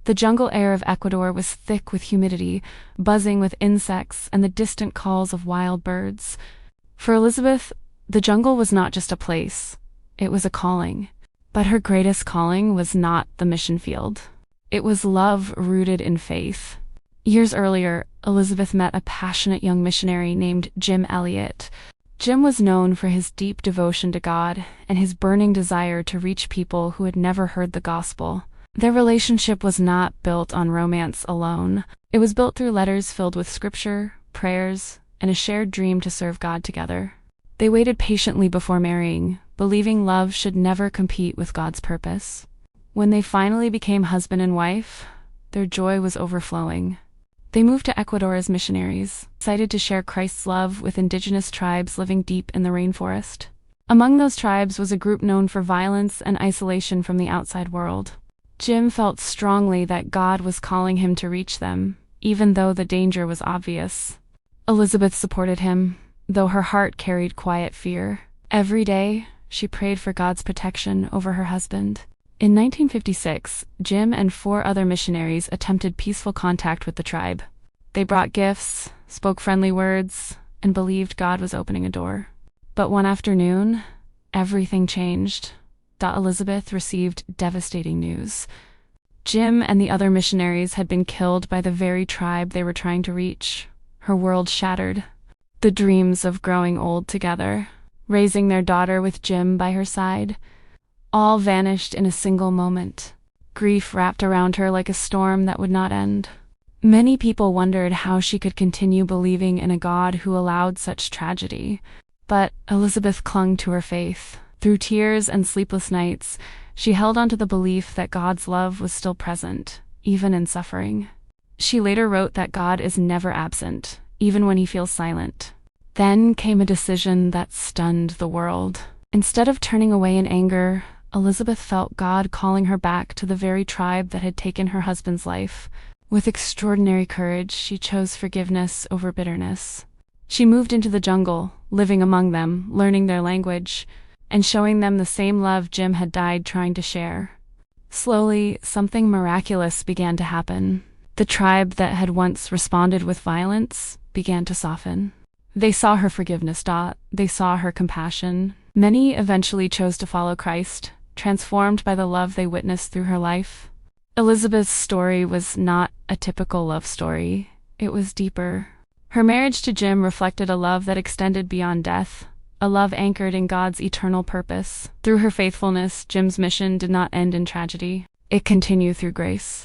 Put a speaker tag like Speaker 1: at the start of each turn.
Speaker 1: The jungle air of Ecuador was thick with humidity, buzzing with insects and the distant calls of wild birds. For Elisabeth, the jungle was not just a place, it was a calling. But her greatest calling was not the mission field. It was love rooted in faith. Years earlier, Elisabeth met a passionate young missionary named Jim Elliot. Jim was known for his deep devotion to God and his burning desire to reach people who had never heard the gospel. Their relationship was not built on romance alone. It was built through letters filled with scripture, prayers, and a shared dream to serve God together. They waited patiently before marrying, believing love should never compete with God's purpose. When they finally became husband and wife, their joy was overflowing. They moved to Ecuador as missionaries, excited to share Christ's love with indigenous tribes living deep in the rainforest. Among those tribes was a group known for violence and isolation from the outside world. Jim felt strongly that God was calling him to reach them, even though the danger was obvious. Elisabeth supported him, though her heart carried quiet fear. Every day, she prayed for God's protection over her husband. In 1956, Jim and 4 other missionaries attempted peaceful contact with the tribe. They brought gifts, spoke friendly words, and believed God was opening a door. But one afternoon, everything changed. Elisabeth received devastating news. Jim and the other missionaries had been killed by the very tribe they were trying to reach. Her world shattered. The dreams of growing old together, raising their daughter with Jim by her side, all vanished in a single moment. Grief wrapped around her like a storm that would not end. Many people wondered how she could continue believing in a God who allowed such tragedy. But Elisabeth clung to her faith. Through tears and sleepless nights, she held on to the belief that God's love was still present, even in suffering. She later wrote that God is never absent, even when he feels silent. Then came a decision that stunned the world. Instead of turning away in anger, Elisabeth felt God calling her back to the very tribe that had taken her husband's life. With extraordinary courage, she chose forgiveness over bitterness. She moved into the jungle, living among them, learning their language, and showing them the same love Jim had died trying to share. Slowly, something miraculous began to happen. The tribe that had once responded with violence began to soften. They saw her forgiveness. They saw her compassion. Many eventually chose to follow Christ, transformed by the love they witnessed through her life. Elisabeth's story was not a typical love story. It was deeper. Her marriage to Jim reflected a love that extended beyond death, a love anchored in God's eternal purpose. Through her faithfulness, Jim's mission did not end in tragedy. It continued through grace.